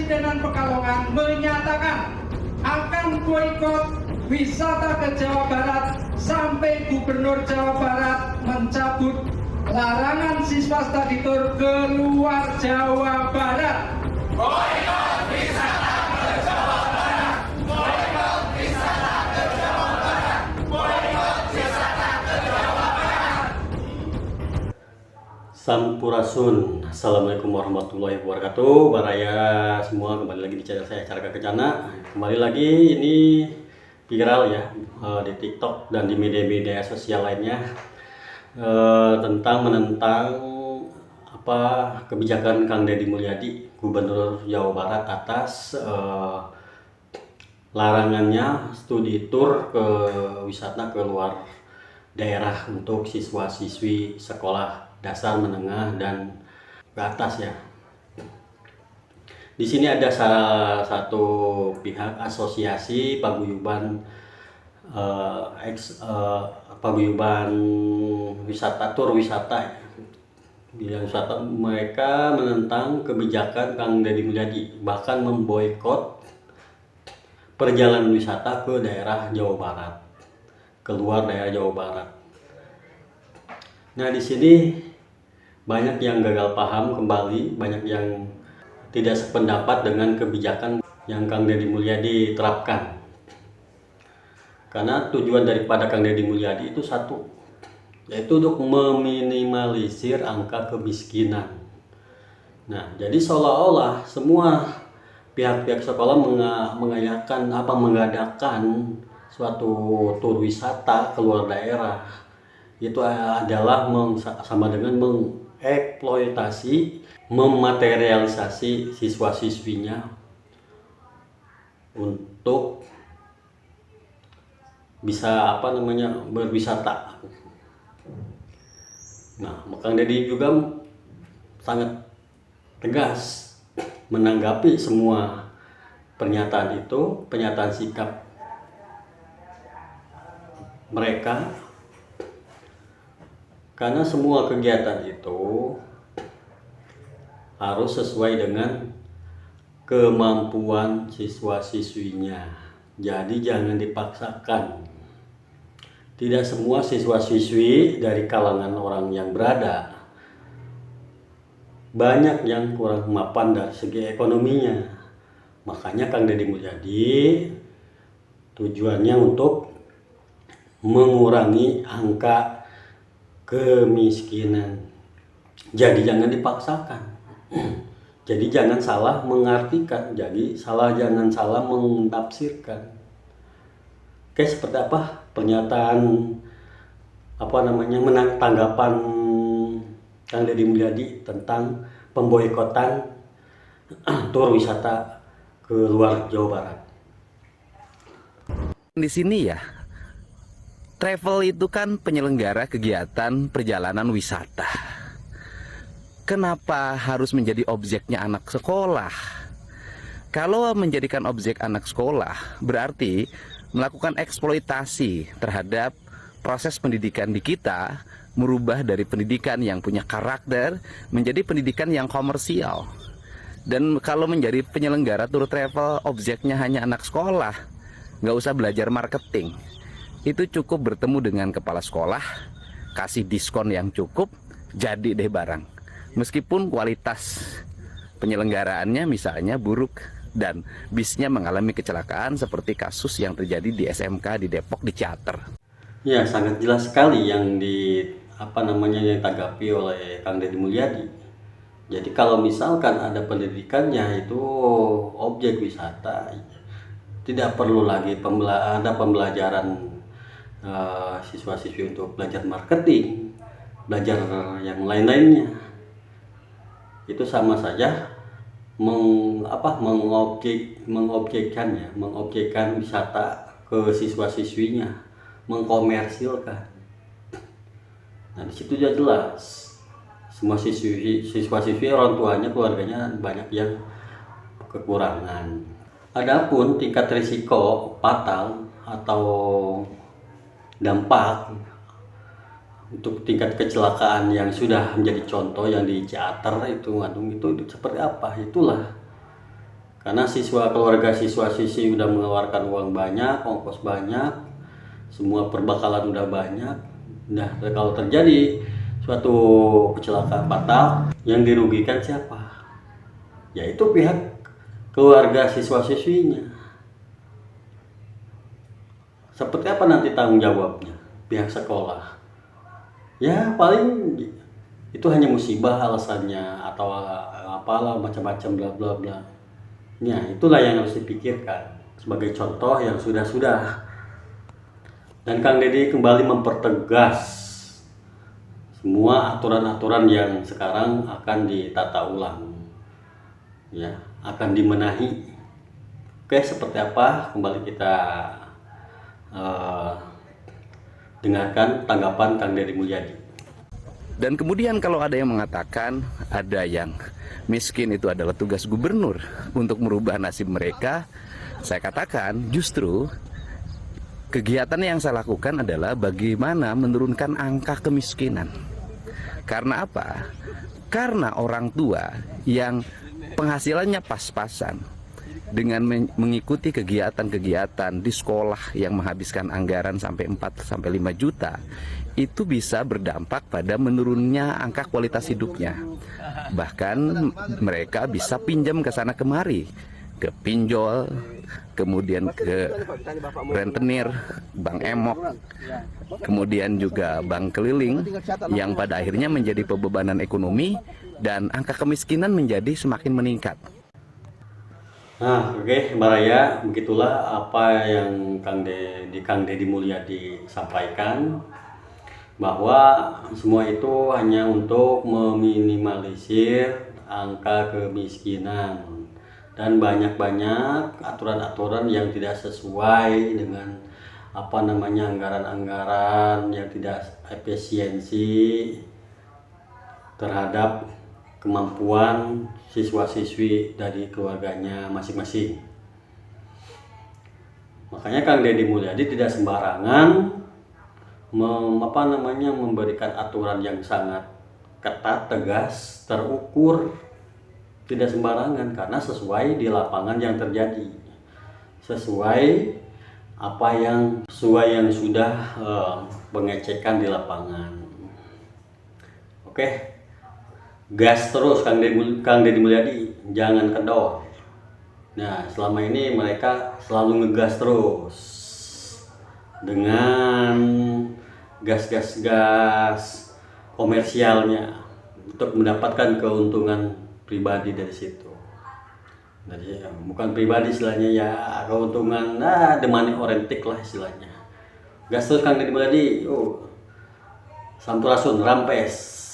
Kepresidenan Pekalongan menyatakan akan boikot wisata ke Jawa Barat sampai Gubernur Jawa Barat mencabut larangan siswa study tour keluar Jawa Barat. Boikot wisata ke Jawa Barat. Boikot wisata ke Jawa Barat. Boikot wisata ke Jawa Barat. Sampurasun. Assalamualaikum warahmatullahi wabarakatuh. Baraya semua, kembali lagi di channel saya Caraka Kencana. Kembali lagi, ini viral ya di TikTok dan di media-media sosial lainnya menentang kebijakan Kang Deddy Mulyadi, Gubernur Jawa Barat, atas larangannya studi tour ke wisata ke luar daerah untuk siswa-siswi sekolah dasar, menengah, dan ke atas ya. Di sini ada salah satu pihak asosiasi paguyuban paguyuban wisata, tur wisata. Bidang wisata, mereka menentang kebijakan Kang Deddy Mulyadi, bahkan memboikot perjalanan wisata ke daerah Jawa Barat, keluar daerah Jawa Barat. Nah, di sini banyak yang gagal paham kembali, banyak yang tidak sependapat dengan kebijakan yang Kang Deddy Mulyadi terapkan. Karena tujuan daripada Kang Deddy Mulyadi itu satu, yaitu untuk meminimalisir angka kemiskinan. Nah, jadi seolah-olah semua pihak-pihak sekolah mengadakan suatu tur wisata keluar daerah. Itu adalah sama dengan mengeksploitasi, mematerialisasi siswa-siswinya untuk bisa berwisata. Nah, Kang Deddy juga sangat tegas menanggapi semua pernyataan itu, pernyataan sikap mereka, karena semua kegiatan itu harus sesuai dengan kemampuan siswa-siswinya. Jadi jangan dipaksakan. Tidak semua siswa-siswi dari kalangan orang yang berada, banyak yang kurang mapan dari segi ekonominya. Makanya Kang Deddy Mulyadi tujuannya untuk mengurangi angka kemiskinan. Jadi jangan dipaksakan. Jadi jangan salah mengartikan, jangan salah mentafsirkan. Oke, seperti apa pernyataan tanggapan Kang Deddy Mulyadi tentang pemboikotan tur wisata ke luar Jawa Barat. Di sini ya, travel itu kan penyelenggara kegiatan perjalanan wisata. Kenapa harus menjadi objeknya anak sekolah? Kalau menjadikan objek anak sekolah, berarti melakukan eksploitasi terhadap proses pendidikan di kita, merubah dari pendidikan yang punya karakter menjadi pendidikan yang komersial. Dan kalau menjadi penyelenggara tour travel, objeknya hanya anak sekolah, nggak usah belajar marketing. Itu cukup bertemu dengan kepala sekolah, kasih diskon yang cukup, jadi deh barang. Meskipun kualitas penyelenggaraannya misalnya buruk dan bisnya mengalami kecelakaan seperti kasus yang terjadi di SMK di Depok, di Ciater. Ya, sangat jelas sekali yang ditanggapi oleh Kang Deddy Mulyadi. Jadi kalau misalkan ada pendidikannya itu objek wisata, tidak perlu lagi ada pembelajaran siswa-siswi untuk belajar marketing, belajar yang lain-lainnya. Itu sama saja mengobjekkan wisata ke siswa-siswinya, mengkomersilkan. Nah, di situ juga jelas semua siswa-siswi, orang tuanya, keluarganya banyak yang kekurangan. Adapun tingkat risiko fatal atau dampak untuk tingkat kecelakaan yang sudah menjadi contoh yang di Ciater itu seperti apa, itulah Karena keluarga siswa-siswi udah mengeluarkan uang banyak, ongkos banyak, semua perbekalan udah banyak. Nah, kalau terjadi suatu kecelakaan fatal, yang dirugikan siapa? Yaitu pihak keluarga siswa-siswinya. Seperti apa nanti tanggung jawabnya pihak sekolah? Ya paling itu hanya musibah alasannya, atau apalah macam-macam bla bla bla. Ya, itulah yang harus dipikirkan sebagai contoh yang sudah-sudah. Dan Kang Deddy kembali mempertegas semua aturan-aturan yang sekarang akan ditata ulang, ya, akan dimenahi. Oke, seperti apa? Kembali kita dengarkan tanggapan Kang Deddy Mulyadi. Dan kemudian kalau ada yang mengatakan ada yang miskin itu adalah tugas gubernur untuk merubah nasib mereka, saya katakan justru kegiatan yang saya lakukan adalah bagaimana menurunkan angka kemiskinan. Karena apa? Karena orang tua yang penghasilannya pas-pasan dengan mengikuti kegiatan-kegiatan di sekolah yang menghabiskan anggaran sampai 4-5 juta, itu bisa berdampak pada menurunnya angka kualitas hidupnya. Bahkan mereka bisa pinjam ke sana kemari, ke pinjol, kemudian ke rentenir, bank emok, kemudian juga bank keliling, yang pada akhirnya menjadi pembebanan ekonomi dan angka kemiskinan menjadi semakin meningkat. Nah, oke, Mbak Raya, begitulah apa yang Kang Deddy Mulyadi sampaikan, bahwa semua itu hanya untuk meminimalisir angka kemiskinan dan banyak-banyak aturan-aturan yang tidak sesuai dengan anggaran-anggaran yang tidak efisiensi terhadap kemampuan siswa-siswi dari keluarganya masing-masing. Makanya Kang Deddy Mulyadi tidak sembarangan memberikan aturan yang sangat ketat, tegas, terukur. Tidak sembarangan, karena sesuai di lapangan yang terjadi, sesuai yang sudah pengecekan di lapangan. Oke, gas terus Kang Deddy Mulyadi, jangan kendor. Nah, selama ini mereka selalu ngegas terus dengan gas komersialnya untuk mendapatkan keuntungan pribadi dari situ. Jadi bukan pribadi istilahnya, ya keuntungan, the money oriented lah istilahnya. Gas terus Kang Deddy Mulyadi, sampurasun rampes.